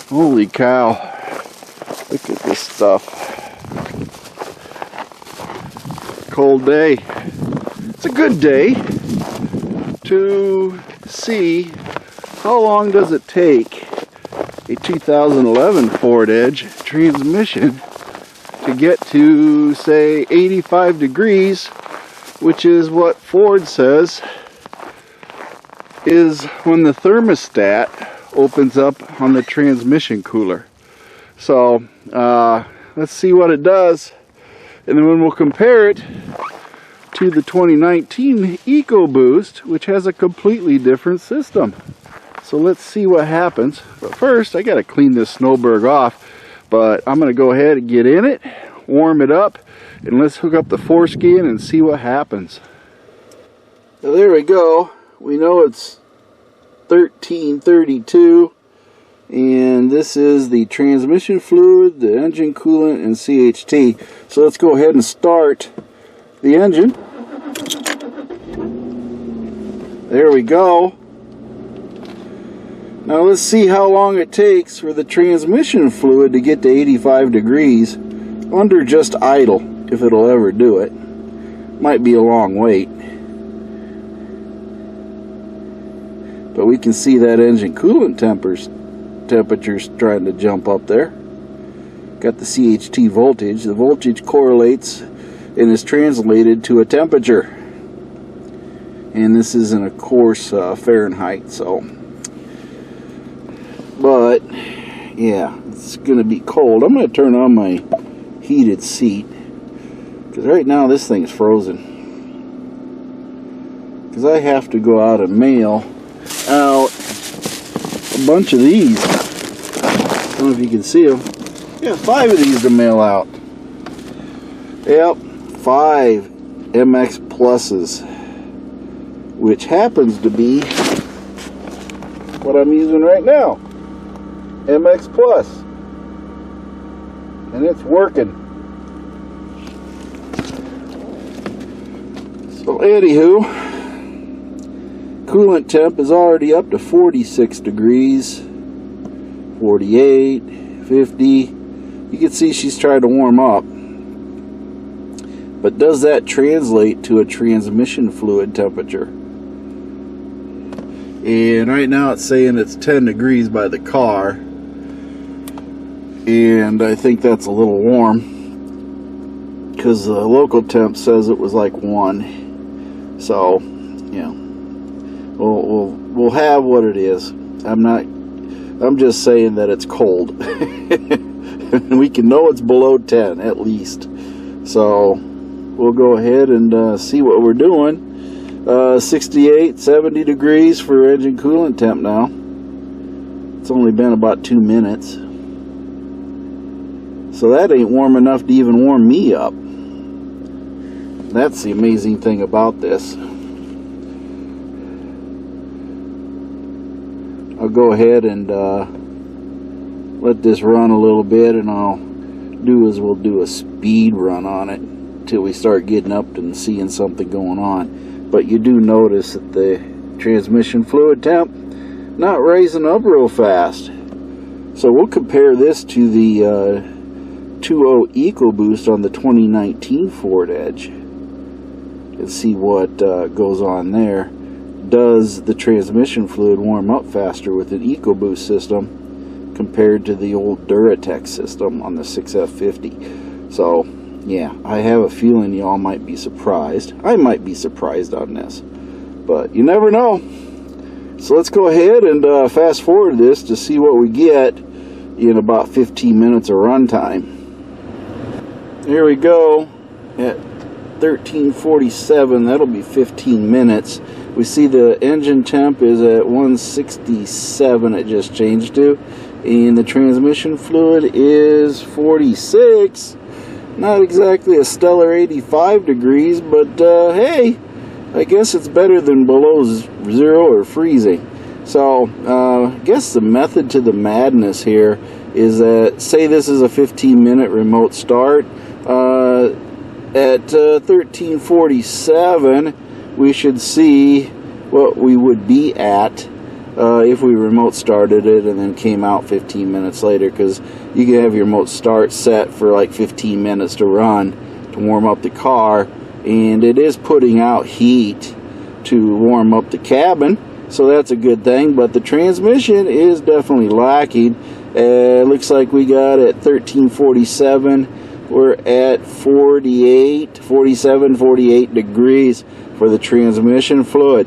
Holy cow. Look at this stuff. Cold day. It's a good day to see how long does it take a 2011 Ford Edge transmission to get to, say, 85 degrees, which is what Ford says is when the thermostat opens up on the transmission cooler. So let's see what it does, and then when we'll compare it to the 2019 Ecoboost, which has a completely different system. So let's see what happens. But first I gotta clean this snowberg off, but I'm gonna go ahead and get in it, warm it up, and let's hook up the foreskin and see what happens. So there we go. We know it's 1332, and this is the transmission fluid, the engine coolant, and CHT. So let's go ahead and start the engine. There we go. Now let's see how long it takes for the transmission fluid to get to 85 degrees under just idle, if it'll ever do it. Might be a long wait. But we can see that engine coolant temperature's trying to jump up there. Got the CHT voltage. The voltage correlates and is translated to a temperature. And this isn't, of course, Fahrenheit, so. But, yeah, it's going to be cold. I'm going to turn on my heated seat, because right now this thing's frozen. Because I have to go out and mail out a bunch of these. I don't know if you can see them. Yeah, 5 of these to mail out. Yep, 5 MX Pluses, which happens to be what I'm using right now, MX Plus, and it's working. So anywho, coolant temp is already up to 46 degrees, 48, 50. You can see she's trying to warm up. But does that translate to a transmission fluid temperature? And right now it's saying it's 10 degrees by the car. And I think that's a little warm, because the local temp says it was like 1. So, yeah. We'll have what it is. I'm just saying that it's cold. And we can know it's below 10 at least. So we'll go ahead and see what we're doing. 68, 70 degrees for engine coolant temp now. It's only been about 2 minutes. So that ain't warm enough to even warm me up. That's the amazing thing about this. I'll go ahead and let this run a little bit, and we'll do a speed run on it until we start getting up and seeing something going on. But you do notice that the transmission fluid temp not rising up real fast. So we'll compare this to the 2.0 Ecoboost on the 2019 Ford Edge and see what goes on there. Does the transmission fluid warm up faster with an Ecoboost system compared to the old Duratec system on the 6F50? So yeah, I have a feeling y'all might be surprised. I might be surprised on this, but you never know. So let's go ahead and fast forward this to see what we get in about 15 minutes of runtime. Here we go at 1347. That'll be 15 minutes. We see the engine temp is at 167. It just changed to, and the transmission fluid is 46. Not exactly a stellar 85 degrees, but hey, I guess it's better than below 0 or freezing. So I guess the method to the madness here is that, say this is a 15-minute remote start, at 1347 we should see what we would be at if we remote started it and then came out 15 minutes later, because you can have your remote start set for like 15 minutes to run to warm up the car, and it is putting out heat to warm up the cabin, so that's a good thing. But the transmission is definitely lacking. It looks like we got at 1347, we're at 47, 48 degrees for the transmission fluid.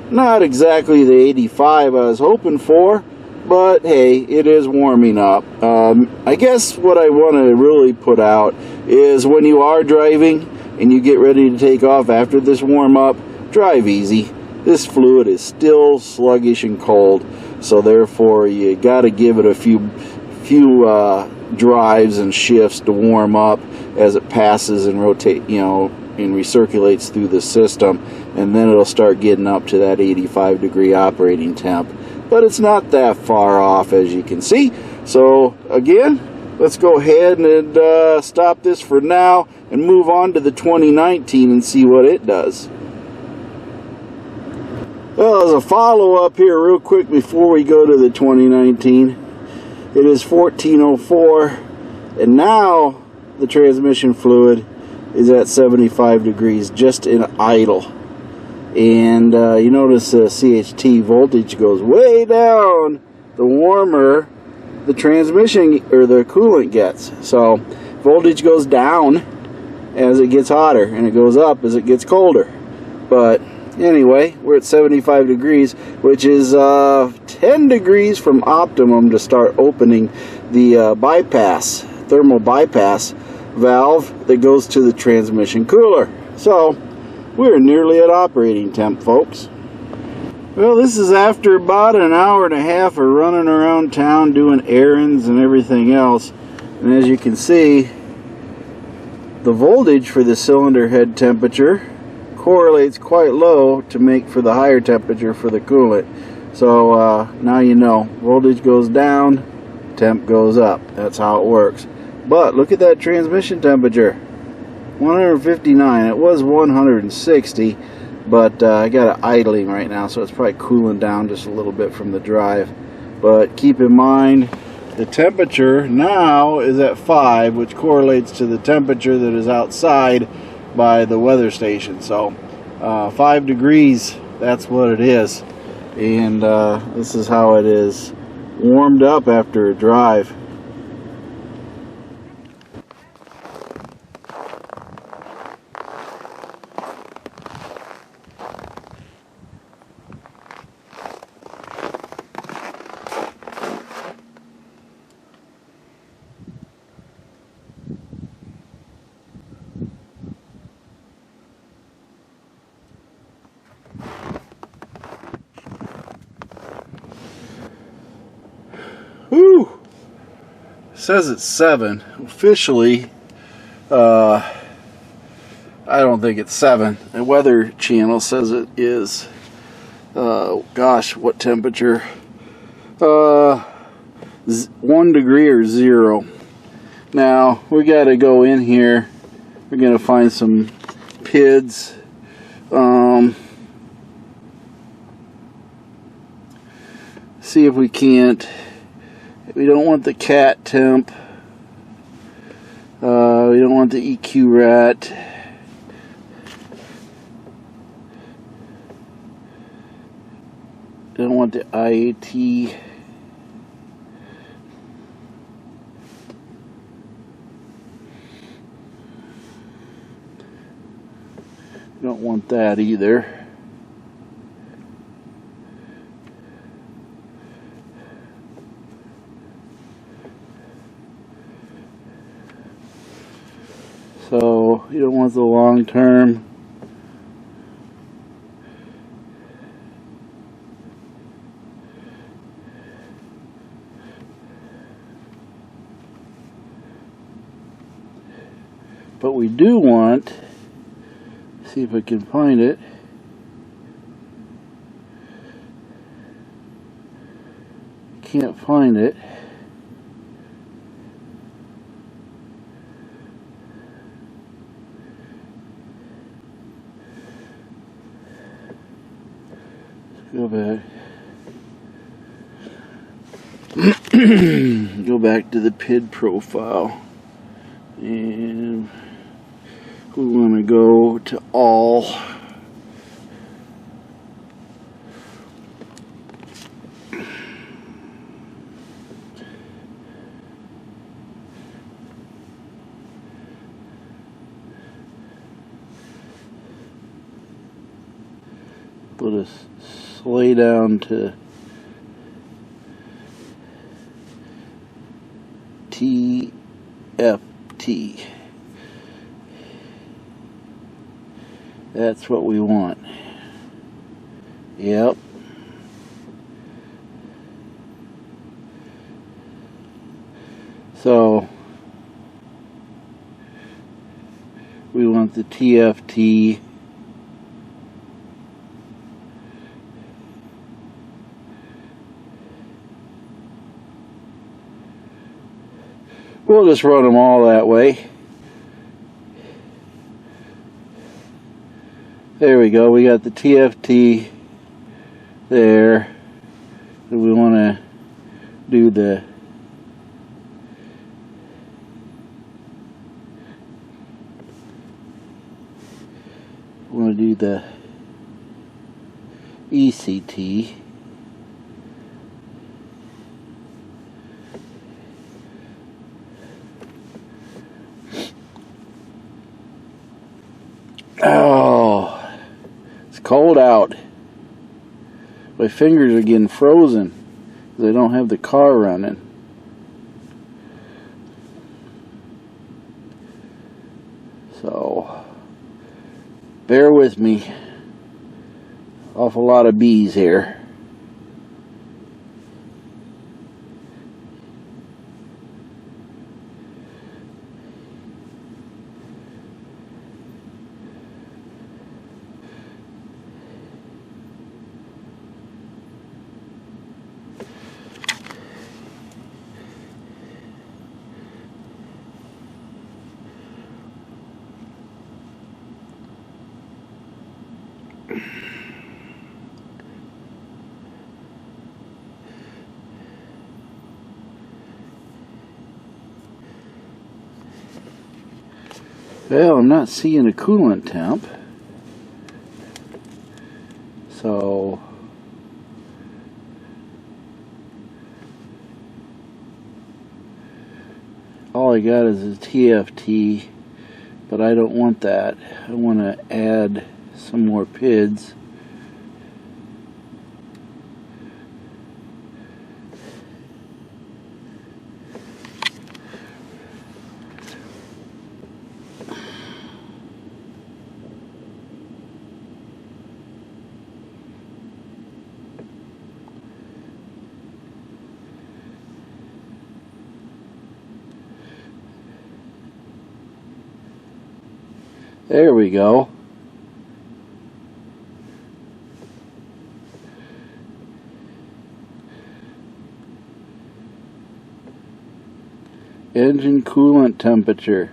Not exactly the 85 I was hoping for, but hey, it is warming up. I guess what I want to really put out is when you are driving and you get ready to take off after this warm up, drive easy. This fluid is still sluggish and cold, so therefore you got to give it a few drives and shifts to warm up as it passes and rotate, and recirculates through the system, and then it'll start getting up to that 85 degree operating temp. But it's not that far off, as you can see. So again, let's go ahead and stop this for now and move on to the 2019 and see what it does. Well, as a follow-up here real quick before we go to the 2019, it is 1404, and now the transmission fluid is at 75 degrees just in idle. And you notice the CHT voltage goes way down the warmer the transmission or the coolant gets. So voltage goes down as it gets hotter, and it goes up as it gets colder. But anyway, we're at 75 degrees, which is 10 degrees from optimum to start opening the thermal bypass valve that goes to the transmission cooler. So we're nearly at operating temp, folks. Well, this is after about an hour and a half of running around town doing errands and everything else. And as you can see, the voltage for the cylinder head temperature correlates quite low to make for the higher temperature for the coolant. So now you know, voltage goes down, temp goes up. That's how it works. But look at that transmission temperature, 159. It was 160, but I got it idling right now, so it's probably cooling down just a little bit from the drive. But keep in mind, the temperature now is at 5, which correlates to the temperature that is outside by the weather station. So 5 degrees, that's what it is. And this is how it is warmed up after a drive. Whew. Says it's 7. Officially, I don't think it's 7. The Weather Channel says it is. Gosh, what temperature? 1 degree or 0. Now we got to go in here. We're gonna find some PIDs. See if we can't. We don't want the cat temp. We don't want the EQ rat. Don't want the IAT. Don't want that either. So you don't want the long term. But we do want, see if I can find it. Can't find it. Go back. Go back to the PID profile, and we want to go to all. Put a slay down to TFT. That's what we want. Yep. So we want the TFT we'll just run them all that way. There we go. We got the TFT there. And we want to do the ECT. Oh, it's cold out. My fingers are getting frozen because I don't have the car running. So, bear with me. Awful lot of bees here. Well, I'm not seeing a coolant temp, so all I got is a TFT, but I don't want that. I want to add some more PIDs. There we go. Engine coolant temperature.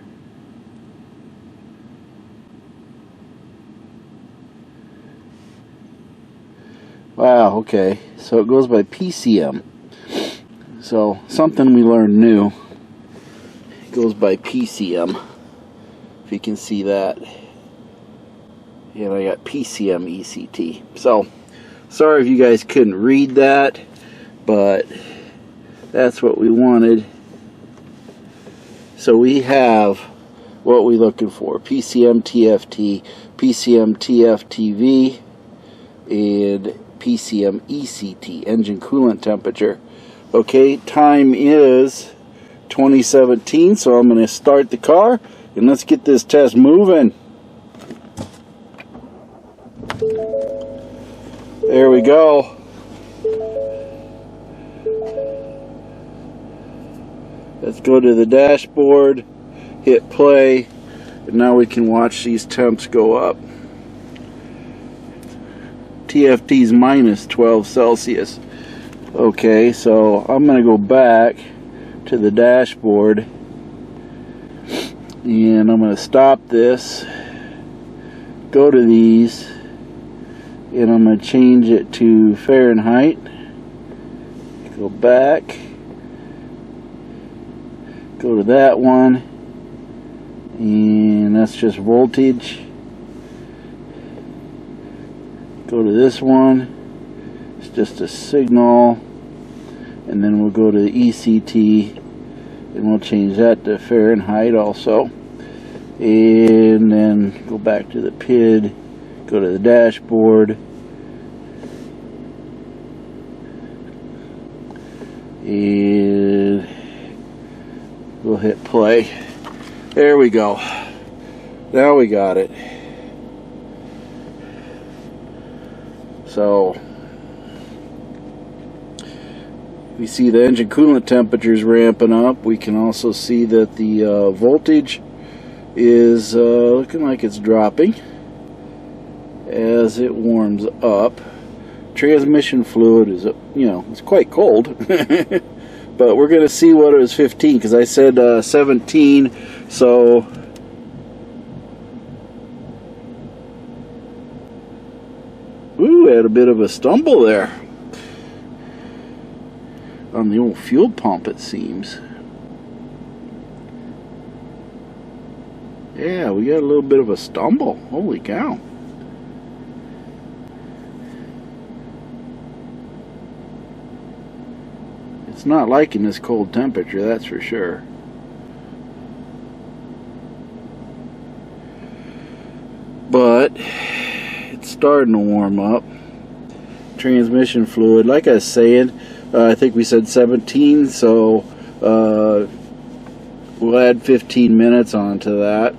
Wow, okay. So it goes by PCM. So something we learned new. It goes by PCM. If you can see that. And I got PCM ECT. So, sorry if you guys couldn't read that, but that's what we wanted. So we have what we're looking for. PCM TFT, PCM TFTV, and PCM ECT, engine coolant temperature. Okay, time is 2017, so I'm going to start the car. And let's get this test moving. There we go. Let's go to the dashboard, hit play, and now we can watch these temps go up. TFT's minus 12 Celsius. Okay, so I'm going to go back to the dashboard. And I'm going to stop this, go to these, and I'm going to change it to Fahrenheit, go back, Go to that one, and that's just voltage. Go to this one, it's just a signal, and then we'll go to the ECT, and we'll change that to Fahrenheit also, and then go back to the PID, go to the dashboard, and we'll hit play. There we go. Now we got it. So we see the engine coolant temperatures ramping up. We can also see that the voltage is looking like it's dropping as it warms up. Transmission fluid is, it's quite cold. But we're going to see what it was 15, because I said 17, so ooh, had a bit of a stumble there on the old fuel pump, it seems. Yeah, we got a little bit of a stumble. Holy cow. It's not liking this cold temperature, that's for sure. But it's starting to warm up. Transmission fluid, like I was saying, I think we said 17, so we'll add 15 minutes onto that.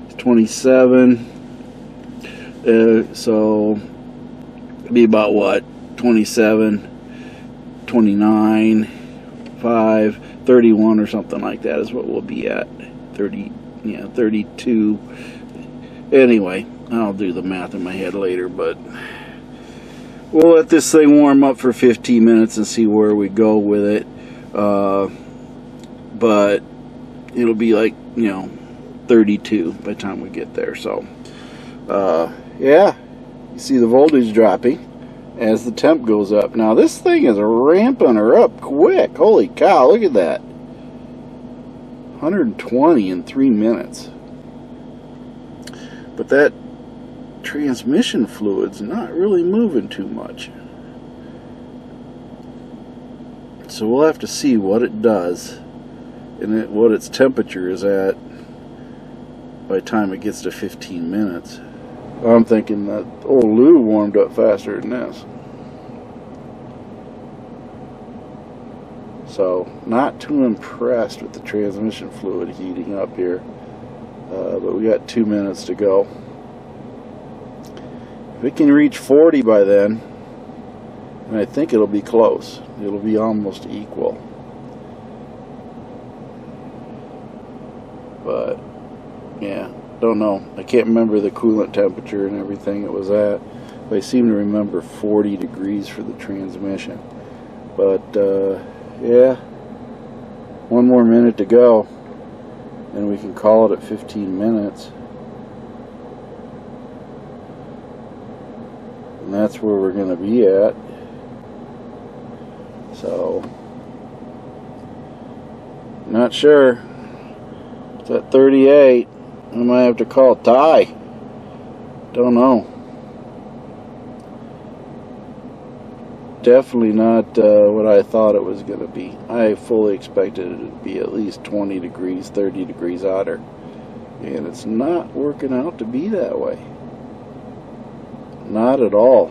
It's 27, so it'll be about what, 27, 29, 5, 31 or something like that is what we'll be at. 30, yeah, 32. Anyway, I'll do the math in my head later, but we'll let this thing warm up for 15 minutes and see where we go with it. But it'll be like, 32 by the time we get there. So, yeah, you see the voltage dropping as the temp goes up. Now this thing is ramping her up quick. Holy cow, look at that. 120 in 3 minutes. But that transmission fluid's not really moving too much. So we'll have to see what it does and what its temperature is at by the time it gets to 15 minutes. I'm thinking that old Lou warmed up faster than this. So, not too impressed with the transmission fluid heating up here. But we got 2 minutes to go. If we can reach 40 by then, and I think it'll be close. It'll be almost equal. But, yeah. Don't know. I can't remember the coolant temperature and everything it was at. But I seem to remember 40 degrees for the transmission. But, yeah. 1 more minute to go. And we can call it at 15 minutes. And that's where we're going to be at. So, not sure. It's at 38. I might have to call it tie. Don't know. Definitely not what I thought it was going to be. I fully expected it to be at least 20 degrees, 30 degrees hotter. And it's not working out to be that way. Not at all.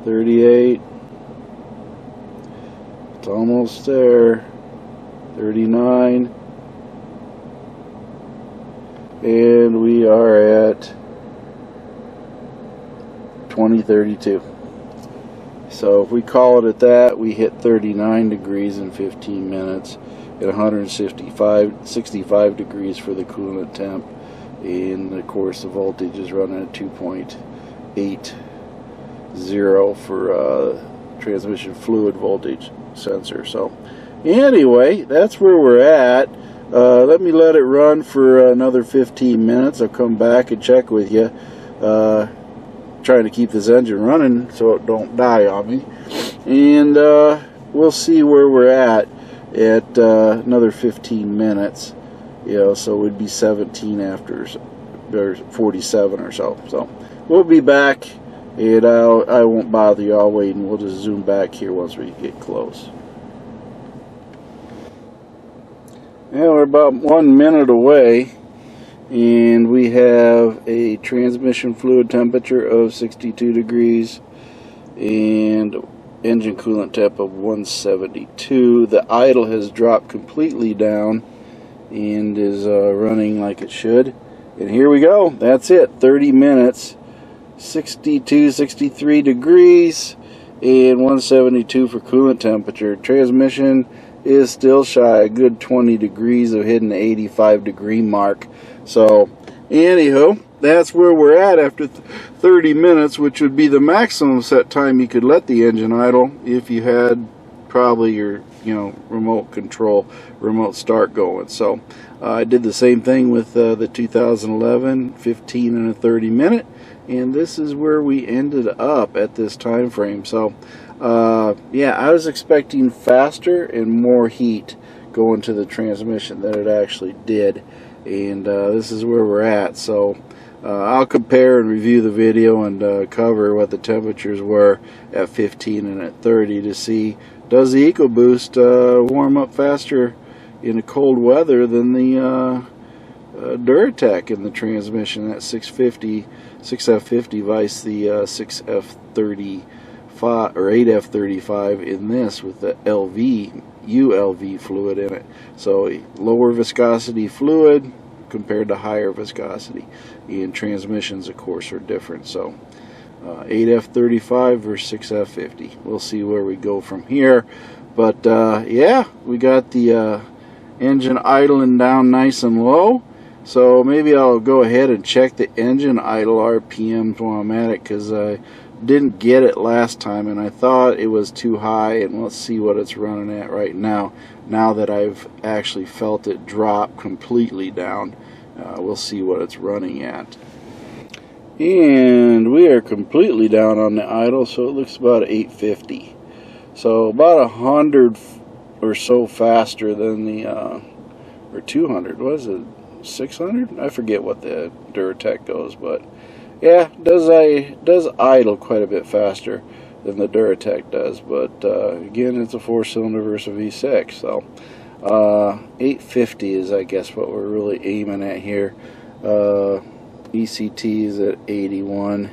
38. It's almost there. 39. And we are at 2032. So if we call it at that, we hit 39 degrees in 15 minutes at 165 degrees for the coolant temp. And of course the voltage is running at 2.80 for transmission fluid voltage sensor. So anyway, that's where we're at. Let me let it run for another 15 minutes. I'll come back and check with you. Trying to keep this engine running so it don't die on me. And we'll see where we're at another 15 minutes. You know, so we'd be 17 after, or 47 or so. So we'll be back, and I won't bother you all waiting. We'll just zoom back here once we get close. Yeah, we're about 1 minute away, and we have a transmission fluid temperature of 62 degrees and engine coolant temp of 172. The idle has dropped completely down and is running like it should. And here we go. That's it. 30 minutes, 62, 63 degrees, and 172 for coolant temperature. Transmission is still shy a good 20 degrees of hitting the 85 degree mark. So anywho, that's where we're at after 30 minutes, which would be the maximum set time you could let the engine idle if you had probably your, you know, remote control, remote start going. So I did the same thing with the 2011, 15 and a 30 minute, and this is where we ended up at this time frame. So yeah, I was expecting faster and more heat going to the transmission than it actually did, and this is where we're at. So I'll compare and review the video and cover what the temperatures were at 15 and at 30 to see, does the Ecoboost warm up faster in a cold weather than the Duratec in the transmission at 650, 6F50 vice the 6F35 or 8F35 in this with the LV, ULV fluid in it. So lower viscosity fluid compared to higher viscosity, and transmissions of course are different. So 8F35 versus 6F50. We'll see where we go from here, but yeah, we got the engine idling down nice and low. So maybe I'll go ahead and check the engine idle RPMs while I'm at it, because I didn't get it last time and I thought it was too high, and let's see what it's running at right now that I've actually felt it drop completely down. We'll see what it's running at. And we are completely down on the idle, so it looks about 850. So about 100 or so faster than the, or 200, what is it, 600? I forget what the Duratec goes, but yeah, does idle quite a bit faster than the Duratec does. But again, it's a 4-cylinder versus a V6, so 850 is, I guess, what we're really aiming at here. ECT is at 81.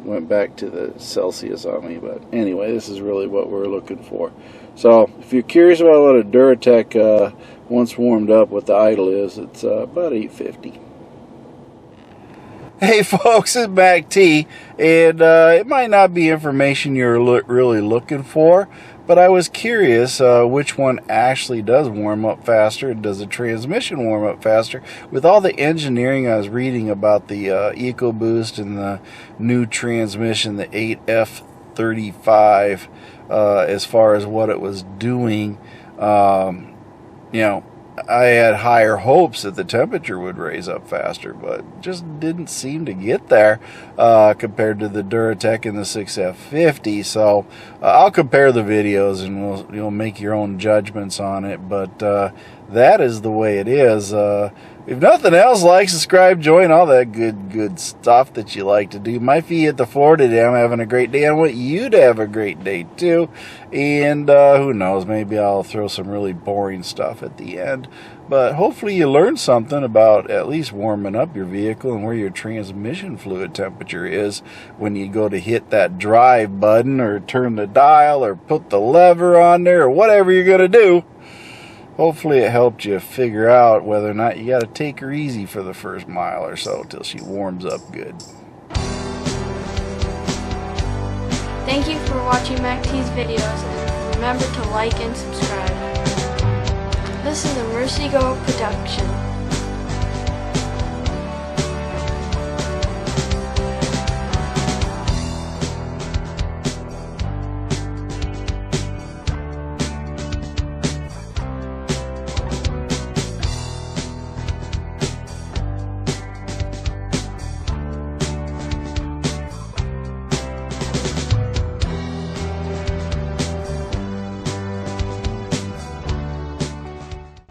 Went back to the Celsius on me, but anyway, this is really what we're looking for. So if you're curious about what a Duratec once warmed up, what the idle is, it's about 850. Hey folks, it's MACT, and it might not be information you're really looking for, but I was curious which one actually does warm up faster. Does the transmission warm up faster? With all the engineering I was reading about the Ecoboost and the new transmission, the 8F35, as far as what it was doing, you know, I had higher hopes that the temperature would raise up faster, but just didn't seem to get there compared to the Duratec and the 6F50. So I'll compare the videos and you'll make your own judgments on it, but that is the way it is. If nothing else, like, subscribe, join, all that good stuff that you like to do. My feet at the floor today. I'm having a great day. I want you to have a great day too. And who knows, maybe I'll throw some really boring stuff at the end. But hopefully you learned something about at least warming up your vehicle and where your transmission fluid temperature is when you go to hit that drive button or turn the dial or put the lever on there or whatever you're going to do. Hopefully it helped you figure out whether or not you got to take her easy for the first mile or so till she warms up good. Thank you for watching MACT's videos, and remember to like and subscribe. This is a MERCON ULV production.